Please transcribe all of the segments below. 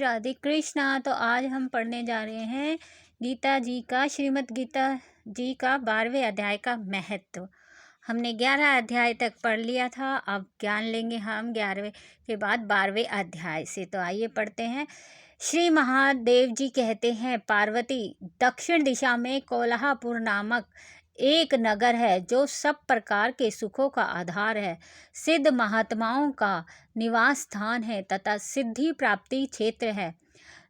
राधे कृष्णा। तो आज हम पढ़ने जा रहे हैं गीता जी का, श्रीमद् गीता जी का 12वें अध्याय का महत्व। हमने 11 अध्याय तक पढ़ लिया था। अब ज्ञान लेंगे हम 11वें के बाद 12वें अध्याय से। तो आइए पढ़ते हैं। श्री महादेव जी कहते हैं, पार्वती, दक्षिण दिशा में कोल्हापुर नामक एक नगर है जो सब प्रकार के सुखों का आधार है, सिद्ध महात्माओं का निवास स्थान है तथा सिद्धि प्राप्ति क्षेत्र है।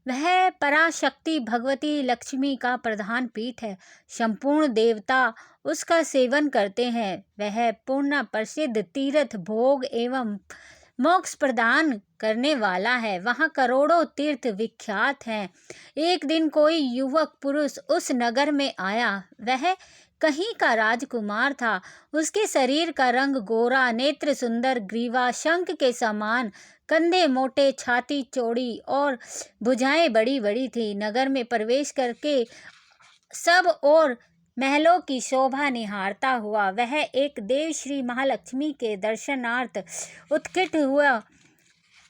वह पराशक्ति भगवती लक्ष्मी का प्रधान पीठ है। संपूर्ण देवता उसका सेवन करते हैं। वह पूर्ण प्रसिद्ध तीर्थ भोग एवं मोक्ष प्रदान करने वाला है। वहाँ करोड़ों तीर्थ विख्यात हैं। एक दिन कोई युवक पुरुष उस नगर में आया। वह कहीं का राजकुमार था। उसके शरीर का रंग गोरा, नेत्र सुंदर, ग्रीवा शंख के समान, कंधे मोटे, छाती चौड़ी और भुजाएं बड़ी बड़ी थी। नगर में प्रवेश करके सब और महलों की शोभा निहारता हुआ वह एक देव श्री महालक्ष्मी के दर्शनार्थ उत्कट हुआ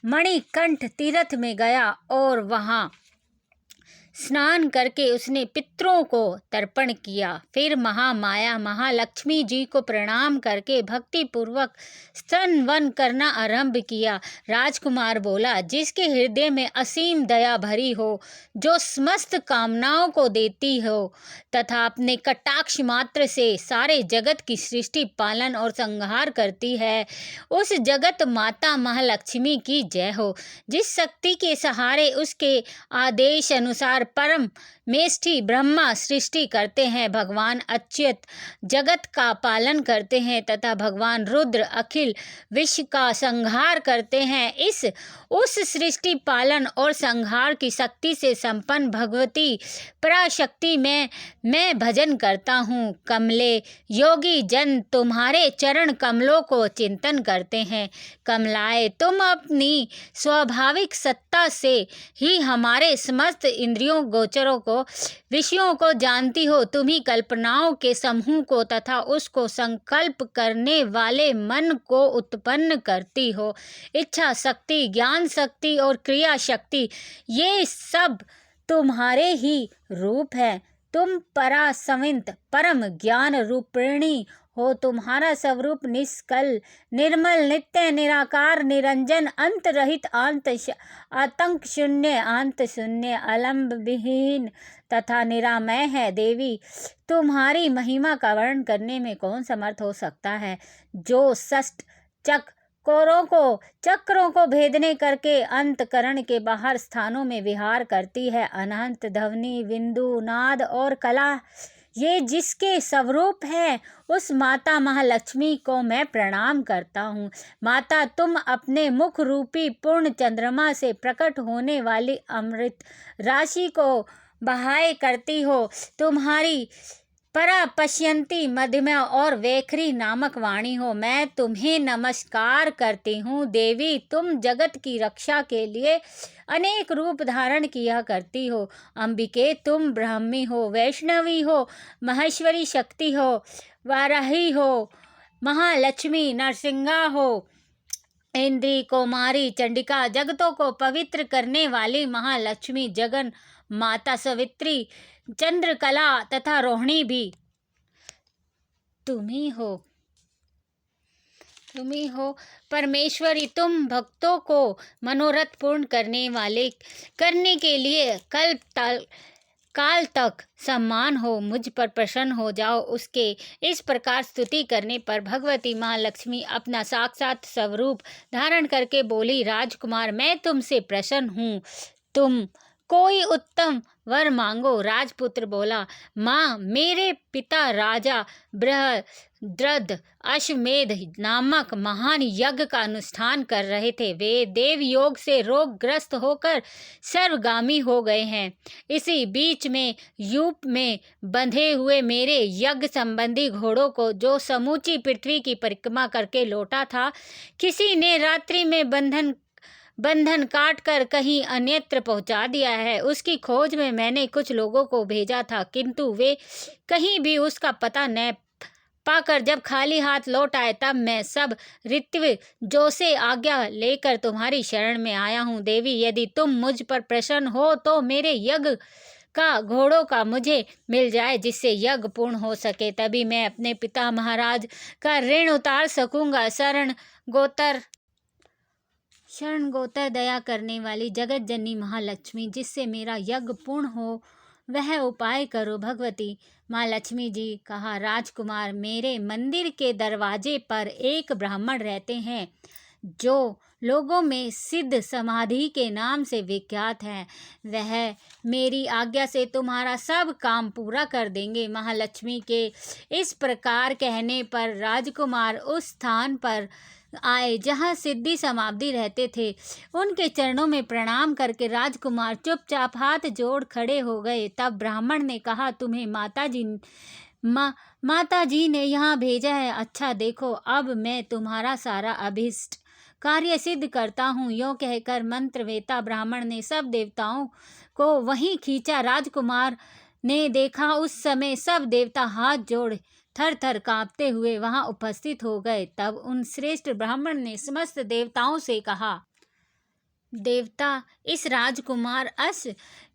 मणिकंठ तीर्थ में गया और वहां स्नान करके उसने पितरों को तर्पण किया। फिर महामाया महालक्ष्मी जी को प्रणाम करके भक्ति पूर्वक स्तन वन करना आरंभ किया। राजकुमार बोला, जिसके हृदय में असीम दया भरी हो, जो समस्त कामनाओं को देती हो तथा अपने कटाक्ष मात्र से सारे जगत की सृष्टि, पालन और संहार करती है, उस जगत माता महालक्ष्मी की जय हो। जिस शक्ति के सहारे उसके आदेश अनुसार परम मेष्ठी ब्रह्मा सृष्टि करते हैं, भगवान अच्युत जगत का पालन करते हैं तथा भगवान रुद्र अखिल विश्व का संहार करते हैं, उस सृष्टि पालन और संहार की शक्ति से संपन्न भगवती पराशक्ति में मैं भजन करता हूँ। कमले योगी जन तुम्हारे चरण कमलों को चिंतन करते हैं। कमलाए, तुम अपनी स्वाभाविक सत्ता से ही हमारे समस्त इंद्रियों गोचरों को, विषयों को जानती हो। तुम ही कल्पनाओं के समूह को तथा उसको संकल्प करने वाले मन को उत्पन्न करती हो। इच्छा शक्ति, ज्ञान शक्ति और क्रिया शक्ति, ये सब तुम्हारे ही रूप है। तुम परासविंत परम ज्ञान रूपिणी हो। तुम्हारा स्वरूप निष्कल, निर्मल, नित्य, निराकार, निरंजन, अंत रहित, आतंक शून्य, अंत शून्य, अलंब विहीन तथा निरामय है। देवी, तुम्हारी महिमा का वर्णन करने में कौन समर्थ हो सकता है, जो षष्ठ चक्रों को भेदने करके अंतकरण के बाहर स्थानों में विहार करती है। अनंत ध्वनि, बिंदु, नाद और कला, ये जिसके स्वरूप है, उस माता महालक्ष्मी को मैं प्रणाम करता हूँ। माता, तुम अपने मुख रूपी पूर्ण चंद्रमा से प्रकट होने वाली अमृत राशि को बहाए करती हो। तुम्हारी परा पश्यंती, मध्यमा और वेखरी नामक वाणी हो। मैं तुम्हें नमस्कार करती हूँ। देवी, तुम जगत की रक्षा के लिए अनेक रूप धारण किया करती हो। अंबिके, तुम ब्राह्मी हो, वैष्णवी हो, महेश्वरी शक्ति हो, वाराही हो, महालक्ष्मी, नरसिंहा हो, इंद्री, कुमारी, चंडिका, जगतों को पवित्र करने वाली महालक्ष्मी, जगन माता, सवित्री, चंद्रकला तथा रोहिणी भी तुम ही हो। परमेश्वरी, तुम भक्तों को मनोरथ पूर्ण करने के लिए काल तक सम्मान हो। मुझ पर प्रसन्न हो जाओ। उसके इस प्रकार स्तुति करने पर भगवती महालक्ष्मी अपना साक्षात स्वरूप धारण करके बोली, राजकुमार, मैं तुमसे प्रसन्न हूँ। तुम कोई उत्तम वर मांगो। राजपुत्र बोला, माँ, मेरे पिता राजा बृहद्रथ अश्वमेध नामक महान यज्ञ का अनुष्ठान कर रहे थे। वे देव योग से रोगग्रस्त होकर सर्वगामी हो गए हैं। इसी बीच में यूप में बंधे हुए मेरे यज्ञ संबंधी घोड़ों को, जो समूची पृथ्वी की परिक्रमा करके लौटा था, किसी ने रात्रि में बंधन काट कर कहीं अन्यत्र पहुंचा दिया है। उसकी खोज में मैंने कुछ लोगों को भेजा था, किंतु वे कहीं भी उसका पता न पाकर जब खाली हाथ लौट आए तब मैं सब ऋत्विजों से आज्ञा लेकर तुम्हारी शरण में आया हूँ। देवी, यदि तुम मुझ पर प्रसन्न हो तो मेरे यज्ञ का घोड़ों का मुझे मिल जाए, जिससे यज्ञ पूर्ण हो सके। तभी मैं अपने पिता महाराज का ऋण उतार सकूंगा। शरण गोतर दया करने वाली जगत जननी महालक्ष्मी, जिससे मेरा यज्ञ पूर्ण हो, वह उपाय करो भगवती। माँ लक्ष्मी जी कहा, राजकुमार, मेरे मंदिर के दरवाजे पर एक ब्राह्मण रहते हैं जो लोगों में सिद्ध समाधि के नाम से विख्यात है। वह मेरी आज्ञा से तुम्हारा सब काम पूरा कर देंगे। महालक्ष्मी के इस प्रकार कहने पर राजकुमार उस स्थान पर आए जहाँ सिद्धि समाधि रहते थे। उनके चरणों में प्रणाम करके राजकुमार चुपचाप हाथ जोड़ खड़े हो गए। तब ब्राह्मण ने कहा, तुम्हें माता जी ने यहाँ भेजा है। अच्छा देखो, अब मैं तुम्हारा सारा अभीष्ट कार्य सिद्ध करता हूँ। यों कहकर मंत्रवेता ब्राह्मण ने सब देवताओं को वहीं खींचा। राजकुमार ने देखा, उस समय सब देवता हाथ जोड़ थर थर कांपते हुए वहां उपस्थित हो गए। तब उन श्रेष्ठ ब्राह्मण ने समस्त देवताओं से कहा, देवता, इस राजकुमार अस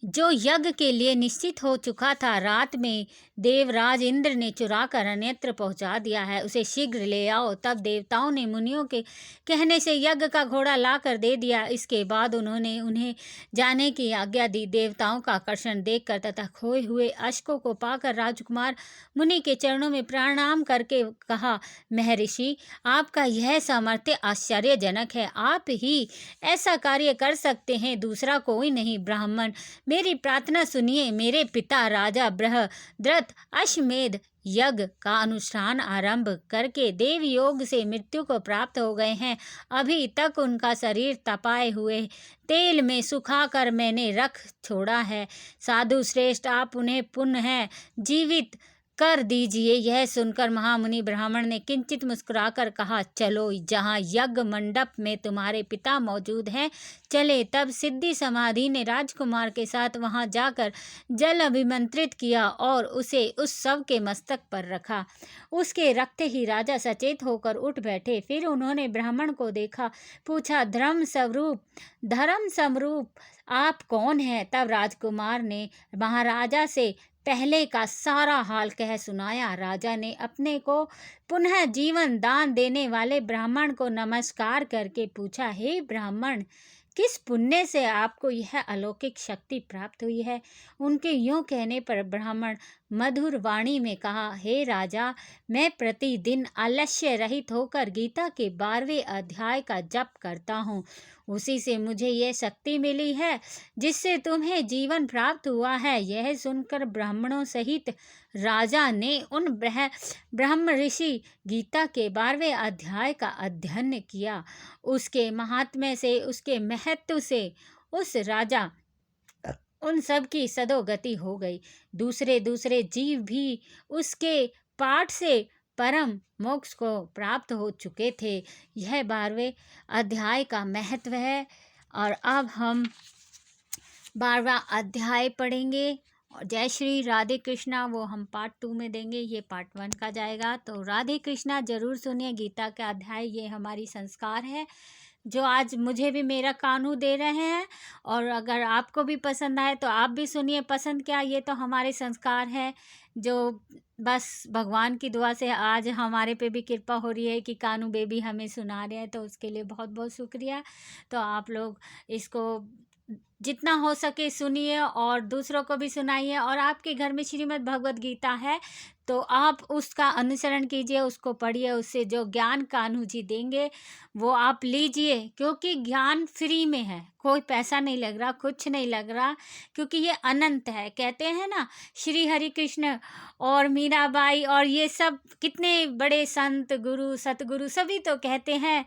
जो यज्ञ के लिए निश्चित हो चुका था, रात में देवराज इंद्र ने चुरा कर अन्यत्र पहुंचा दिया है। उसे शीघ्र ले आओ। तब देवताओं ने मुनियों के कहने से यज्ञ का घोड़ा ला कर दे दिया। इसके बाद उन्होंने उन्हें जाने की आज्ञा दी। देवताओं का आकर्षण देखकर तथा खोए हुए अश्कों को पाकर राजकुमार मुनि के चरणों में प्रणाम करके कहा, महर्षि, आपका यह सामर्थ्य आश्चर्यजनक है। आप ही ऐसा कार्य कर सकते हैं, दूसरा कोई नहीं। ब्राह्मण, मेरी प्रार्थना सुनिए। मेरे पिता राजा बृहद्रथ अश्वमेध यज्ञ का अनुष्ठान आरंभ करके देव योग से मृत्यु को प्राप्त हो गए हैं। अभी तक उनका शरीर तपाए हुए तेल में सुखाकर मैंने रख छोड़ा है। साधु श्रेष्ठ, आप उन्हें पुनः जीवित कर दीजिए। यह सुनकर महामुनि ब्राह्मण ने किंचित मुस्कुराकर कहा, चलो, जहाँ यज्ञ मंडप में तुम्हारे पिता मौजूद हैं, चले। तब सिद्धि समाधि ने राजकुमार के साथ वहां जाकर जल अभिमंत्रित किया और उसे उस शव के मस्तक पर रखा। उसके रखते ही राजा सचेत होकर उठ बैठे। फिर उन्होंने ब्राह्मण को देखा, पूछा, धर्म स्वरूप आप कौन हैं? तब राजकुमार ने महाराजा से पहले का सारा हाल कह सुनाया। राजा ने अपने को पुनः जीवन दान देने वाले ब्राह्मण को नमस्कार करके पूछा, हे ब्राह्मण, किस पुण्य से आपको यह अलौकिक शक्ति प्राप्त हुई है? उनके यूं कहने पर ब्राह्मण मधुर वाणी में कहा, हे राजा, मैं प्रतिदिन आलस्य रहित होकर गीता के 12वें अध्याय का जप करता हूँ। उसी से मुझे यह शक्ति मिली है जिससे तुम्हें जीवन प्राप्त हुआ है। यह सुनकर ब्राह्मणों सहित राजा ने उन ब्रह्म ऋषि गीता के 12वें अध्याय का अध्ययन किया। उसके महात्म्य से, उसके महत्व से उस राजा उन सब की सदोगति हो गई। दूसरे दूसरे जीव भी उसके पाठ से परम मोक्ष को प्राप्त हो चुके थे। यह 12वें अध्याय का महत्व है। और अब हम 12वां अध्याय पढ़ेंगे। और जय श्री राधे कृष्णा वो हम पार्ट 2 में देंगे, ये पार्ट 1 का जाएगा। तो राधे कृष्णा जरूर सुनिए। गीता का अध्याय ये हमारी संस्कार है जो आज मुझे भी मेरा कान्हू दे रहे हैं, और अगर आपको भी पसंद आए तो आप भी सुनिए। पसंद क्या, ये तो हमारे संस्कार है जो बस भगवान की दुआ से आज हमारे पे भी कृपा हो रही है कि कान्हू बेबी हमें सुना रहे हैं, तो उसके लिए बहुत बहुत शुक्रिया। तो आप लोग इसको जितना हो सके सुनिए और दूसरों को भी सुनाइए। और आपके घर में श्रीमद् भगवद गीता है तो आप उसका अनुसरण कीजिए, उसको पढ़िए। उससे जो ज्ञान कान्हू जी देंगे वो आप लीजिए, क्योंकि ज्ञान फ्री में है, कोई पैसा नहीं लग रहा, कुछ नहीं लग रहा, क्योंकि ये अनंत है। कहते हैं ना, श्री हरि कृष्ण और मीराबाई और ये सब कितने बड़े संत गुरु सतगुरु सभी तो कहते हैं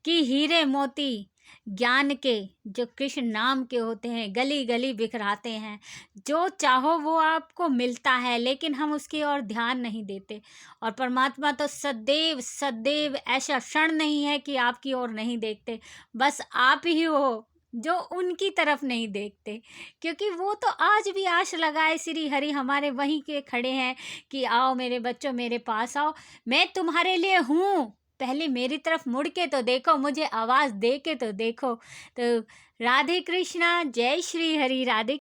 कि हीरे मोती ज्ञान के जो कृष्ण नाम के होते हैं गली गली बिखराते हैं। जो चाहो वो आपको मिलता है, लेकिन हम उसकी ओर ध्यान नहीं देते। और परमात्मा तो सदैव सदैव ऐसा क्षण नहीं है कि आपकी ओर नहीं देखते। बस आप ही हो जो उनकी तरफ नहीं देखते, क्योंकि वो तो आज भी आश लगाए श्री हरि हमारे वहीं के खड़े हैं कि आओ मेरे बच्चों, मेरे पास आओ, मैं तुम्हारे लिए हूँ, पहले मेरी तरफ मुड़ के तो देखो, मुझे आवाज़ दे के तो देखो। तो राधे कृष्णा, जय श्री हरि, राधे